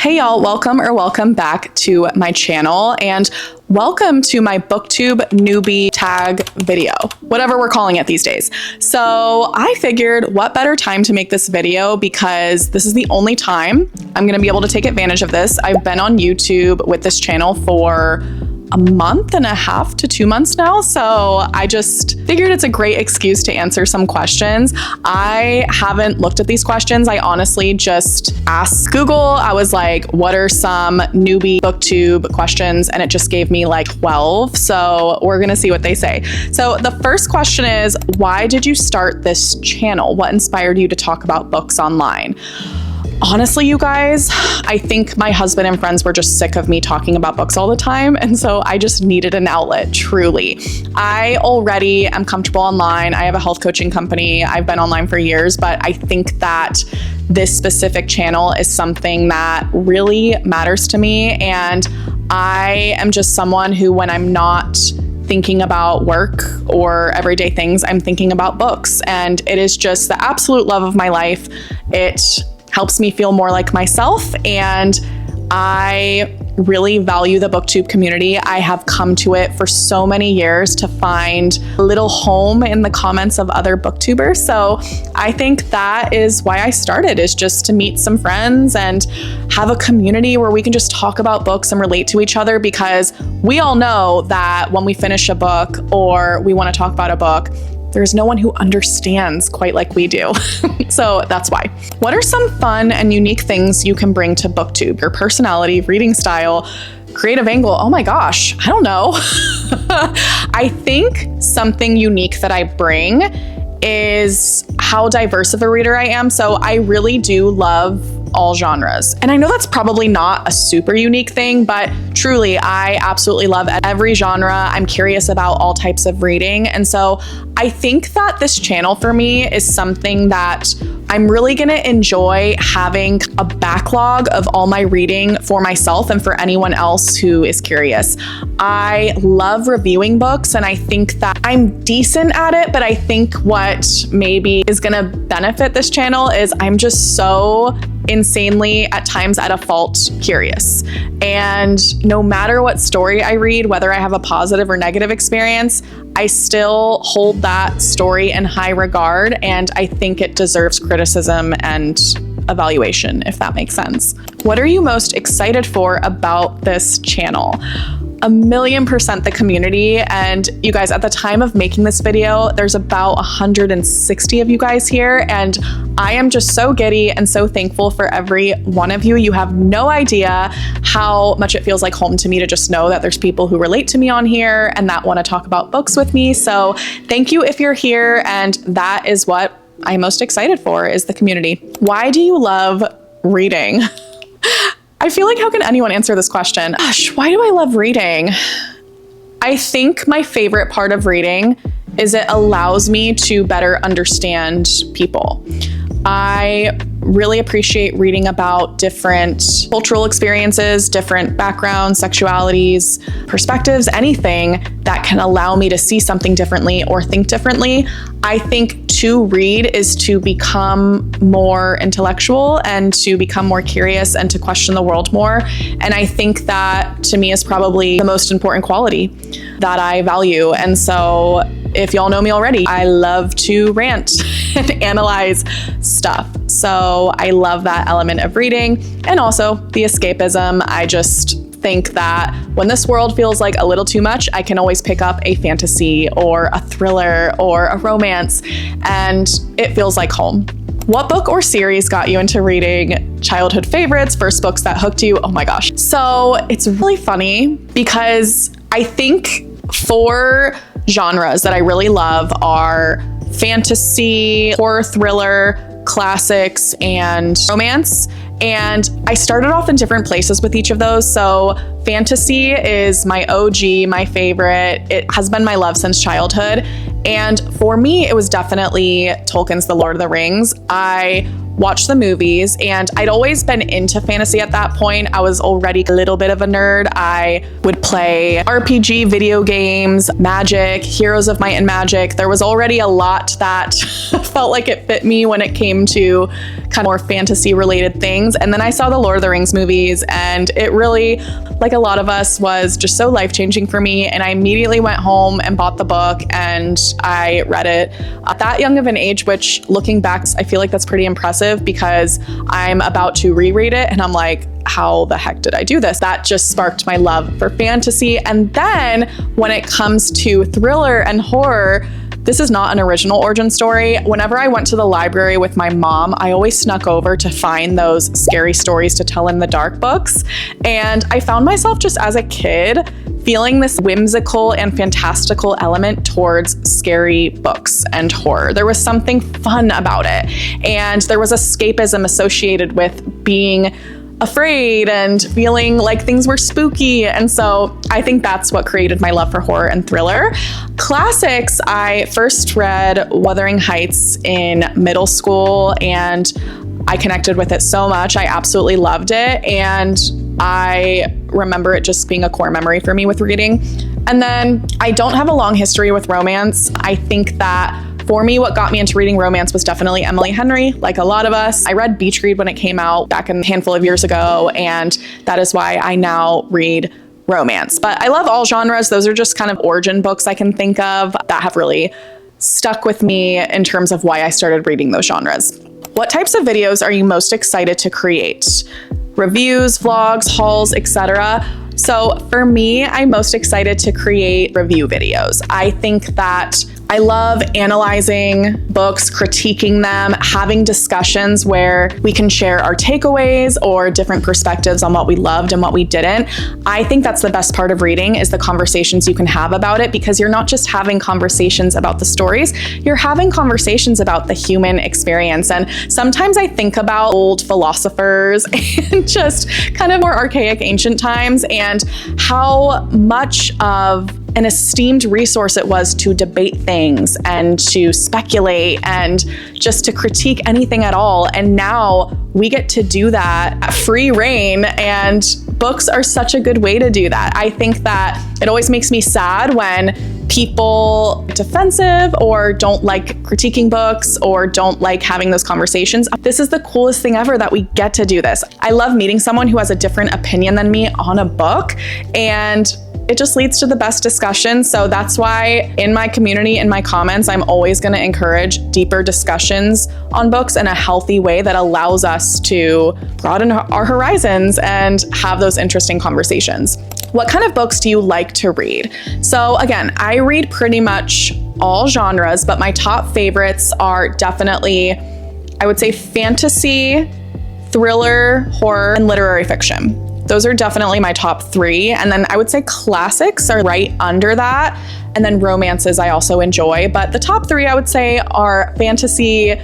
Hey y'all, welcome back to my channel and welcome to my Booktube Newbie Tag video, whatever we're calling it these days. So I figured what better time to make this video because this is the only time I'm gonna be able to take advantage of this. I've been on YouTube with this channel for a month and a half to 2 months now. So I just figured it's a great excuse to answer some questions. I haven't looked at these questions. I honestly just asked Google. I was like, what are some newbie booktube questions? And it just gave me like 12. So we're gonna see what they say. So the first question is, why did you start this channel? What inspired you to talk about books online? Honestly, you guys, I think my husband and friends were just sick of me talking about books all the time. And so I just needed an outlet, truly. I already am comfortable online. I have a health coaching company. I've been online for years, but I think that this specific channel is something that really matters to me. And I am just someone who, when I'm not thinking about work or everyday things, I'm thinking about books. And it is just the absolute love of my life. It helps me feel more like myself, and I really value the booktube community. I have come to it for so many years to find a little home in the comments of other booktubers. So I think that is why I started, is just to meet some friends and have a community where we can just talk about books and relate to each other, because we all know that when we finish a book or we want to talk about a book, there's no one who understands quite like we do. So that's why. What are some fun and unique things you can bring to booktube? Your personality, reading style, creative angle. Oh my gosh, I don't know. I think something unique that I bring is how diverse of a reader I am. So I really do love all genres. And I know that's probably not a super unique thing, but truly, I absolutely love every genre. I'm curious about all types of reading. And so I think that this channel for me is something that I'm really gonna enjoy having a backlog of all my reading for myself and for anyone else who is curious. I love reviewing books, and I think that I'm decent at it, but I think what maybe is gonna benefit this channel is I'm just so insanely at times at a fault curious. And no matter what story I read, whether I have a positive or negative experience, I still hold that story in high regard, and I think it deserves criticism and evaluation, if that makes sense. What are you most excited for about this channel? 1,000,000% the community. And you guys, at the time of making this video, there's about 160 of you guys here, and I am just so giddy and so thankful for every one of you. You have no idea how much it feels like home to me to just know that there's people who relate to me on here and that want to talk about books with me. So thank you if you're here, and that is what I'm most excited for, is the community. Why do you love reading? I feel like, how can anyone answer this question? Gosh, why do I love reading? I think my favorite part of reading is it allows me to better understand people. I really appreciate reading about different cultural experiences, different backgrounds, sexualities, perspectives, anything that can allow me to see something differently or think differently. I think to read is to become more intellectual and to become more curious and to question the world more. And I think that to me is probably the most important quality that I value. And so if y'all know me already, I love to rant and analyze stuff. So I love that element of reading, and also the escapism. I just think that when this world feels like a little too much, I can always pick up a fantasy or a thriller or a romance, and it feels like home. What book or series got you into reading? Childhood favorites, first books that hooked you? Oh my gosh. So it's really funny because I think 4 genres that I really love are fantasy, horror, thriller, classics, and romance. And I started off in different places with each of those. So fantasy is my OG, my favorite. It has been my love since childhood. And for me, it was definitely Tolkien's The Lord of the Rings. I watched the movies, and I'd always been into fantasy at that point. I was already a little bit of a nerd. I would play RPG video games, Magic, Heroes of Might and Magic. There was already a lot that felt like it fit me when it came to kind of more fantasy related things. And then I saw the Lord of the Rings movies, and it really, like a lot of us, was just so life-changing for me. And I immediately went home and bought the book, and I read it at that young of an age, which looking back, I feel like that's pretty impressive because I'm about to reread it and I'm like, how the heck did I do this? That just sparked my love for fantasy. And then when it comes to thriller and horror, this is not an original origin story. Whenever I went to the library with my mom, I always snuck over to find those scary stories to tell in the dark books. And I found myself just as a kid feeling this whimsical and fantastical element towards scary books and horror. There was something fun about it. And there was escapism associated with being afraid and feeling like things were spooky. And so I think that's what created my love for horror and thriller. Classics, I first read Wuthering Heights in middle school, and I connected with it so much. I absolutely loved it. And I remember it just being a core memory for me with reading. And then I don't have a long history with romance. I think that for me, what got me into reading romance was definitely Emily Henry, like a lot of us. I read Beach Read when it came out back a handful of years ago, and that is why I now read romance. But I love all genres. Those are just kind of origin books I can think of that have really stuck with me in terms of why I started reading those genres. What types of videos are you most excited to create? Reviews, vlogs, hauls, etc. So for me, I'm most excited to create review videos. I think that I love analyzing books, critiquing them, having discussions where we can share our takeaways or different perspectives on what we loved and what we didn't. I think that's the best part of reading, is the conversations you can have about it, because you're not just having conversations about the stories, you're having conversations about the human experience. And sometimes I think about old philosophers and just kind of more archaic ancient times, and how much of an esteemed resource it was to debate things and to speculate and just to critique anything at all. And now we get to do that at free reign, and books are such a good way to do that. I think that it always makes me sad when people get defensive or don't like critiquing books or don't like having those conversations. This is the coolest thing ever that we get to do this. I love meeting someone who has a different opinion than me on a book, and it just leads to the best discussion. So that's why in my community, in my comments, I'm always going to encourage deeper discussions on books in a healthy way that allows us to broaden our horizons and have those interesting conversations. What kind of books do you like to read? So again, I read pretty much all genres, but my top favorites are definitely, I would say, fantasy, thriller, horror, and literary fiction. Those are definitely my top three. And then I would say classics are right under that. And then romances I also enjoy. But the top three I would say are fantasy,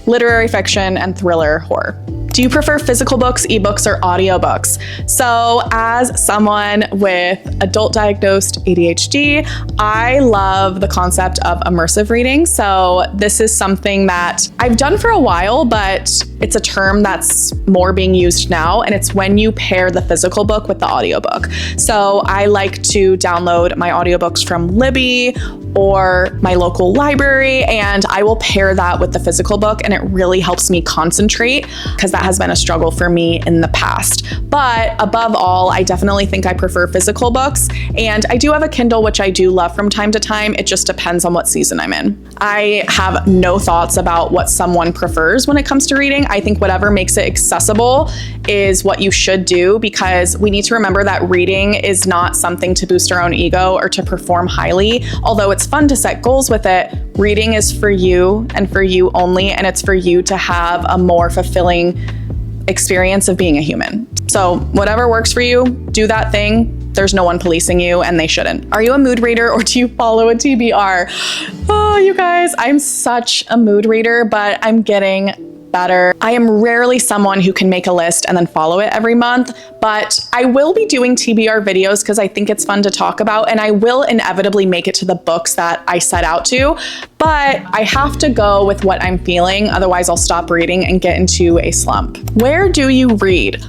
literary fiction, and thriller horror. Do you prefer physical books, ebooks, or audiobooks? So as someone with adult diagnosed ADHD, I love the concept of immersive reading. So this is something that I've done for a while, but it's a term that's more being used now, and it's when you pair the physical book with the audiobook. So I like to download my audiobooks from Libby or my local library, and I will pair that with the physical book, and it really helps me concentrate, because that has been a struggle for me in the past. But above all, I definitely think I prefer physical books, and I do have a Kindle, which I do love from time to time. It just depends on what season I'm in. I have no thoughts about what someone prefers when it comes to reading. I think whatever makes it accessible is what you should do, because we need to remember that reading is not something to boost our own ego or to perform highly. Although it's fun to set goals with it, reading is for you and for you only, and it's for you to have a more fulfilling experience of being a human. So whatever works for you, do that thing. There's no one policing you, and they shouldn't. Are you a mood reader, or do you follow a TBR? Oh, you guys, I'm such a mood reader, but I'm getting better. I am rarely someone who can make a list and then follow it every month, but I will be doing TBR videos because I think it's fun to talk about, and I will inevitably make it to the books that I set out to, but I have to go with what I'm feeling. Otherwise, I'll stop reading and get into a slump. Where do you read?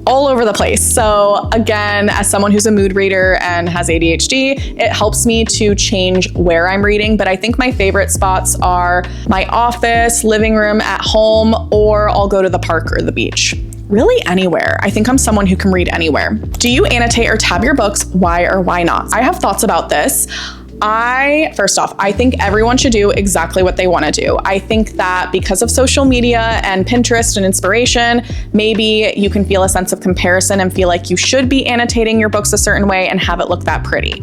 all over the place. So again, as someone who's a mood reader and has ADHD, it helps me to change where I'm reading. But I think my favorite spots are my office, living room, at home, or I'll go to the park or the beach. Really anywhere. I think I'm someone who can read anywhere. Do you annotate or tab your books? Why or why not? I have thoughts about this. First off, I think everyone should do exactly what they want to do. I think that because of social media and Pinterest and inspiration, maybe you can feel a sense of comparison and feel like you should be annotating your books a certain way and have it look that pretty.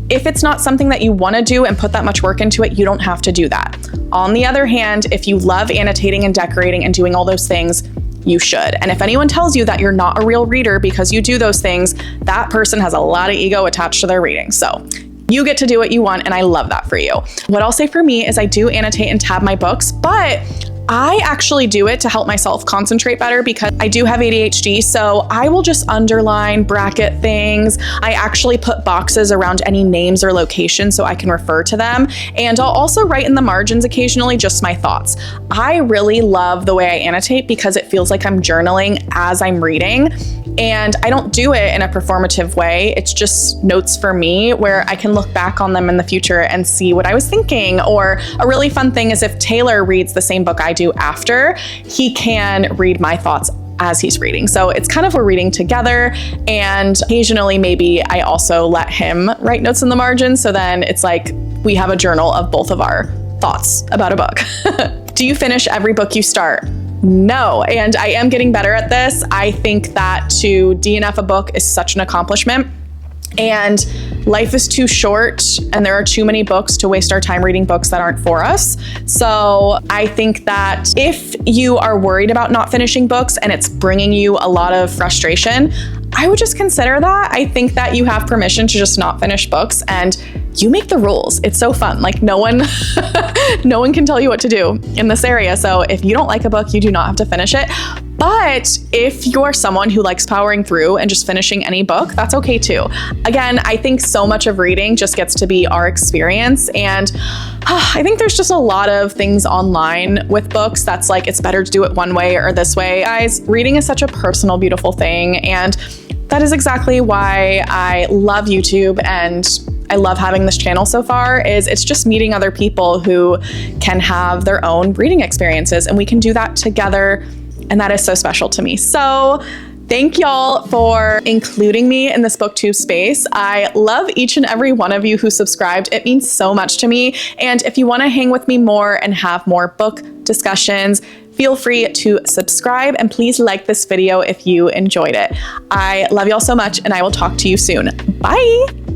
If it's not something that you want to do and put that much work into it, you don't have to do that. On the other hand, if you love annotating and decorating and doing all those things, you should. And if anyone tells you that you're not a real reader because you do those things, that person has a lot of ego attached to their reading. So you get to do what you want, and I love that for you. What I'll say for me is I do annotate and tab my books, but I actually do it to help myself concentrate better because I do have ADHD, so I will just underline, bracket things. I actually put boxes around any names or locations so I can refer to them. And I'll also write in the margins occasionally just my thoughts. I really love the way I annotate because it feels like I'm journaling as I'm reading. And I don't do it in a performative way. It's just notes for me where I can look back on them in the future and see what I was thinking. Or a really fun thing is if Taylor reads the same book I do after, he can read my thoughts as he's reading. So it's kind of we're reading together, and occasionally maybe I also let him write notes in the margins. So then it's like we have a journal of both of our thoughts about a book. Do you finish every book you start? No, and I am getting better at this. I think that to DNF a book is such an accomplishment, and life is too short and there are too many books to waste our time reading books that aren't for us. So I think that if you are worried about not finishing books and it's bringing you a lot of frustration, I would just consider that. I think that you have permission to just not finish books, and you make the rules. It's so fun. Like no one can tell you what to do in this area. So if you don't like a book, you do not have to finish it. But if you're someone who likes powering through and just finishing any book, that's okay too. Again, I think so much of reading just gets to be our experience. And I think there's just a lot of things online with books that's like, it's better to do it one way or this way. Guys, reading is such a personal, beautiful thing. And that is exactly why I love YouTube and I love having this channel so far. Is it's just meeting other people who can have their own reading experiences, and we can do that together. And that is so special to me. So thank y'all for including me in this booktube space. I love each and every one of you who subscribed. It means so much to me. And if you want to hang with me more and have more book discussions, feel free to subscribe, and please like this video if you enjoyed it. I love y'all so much, and I will talk to you soon. Bye.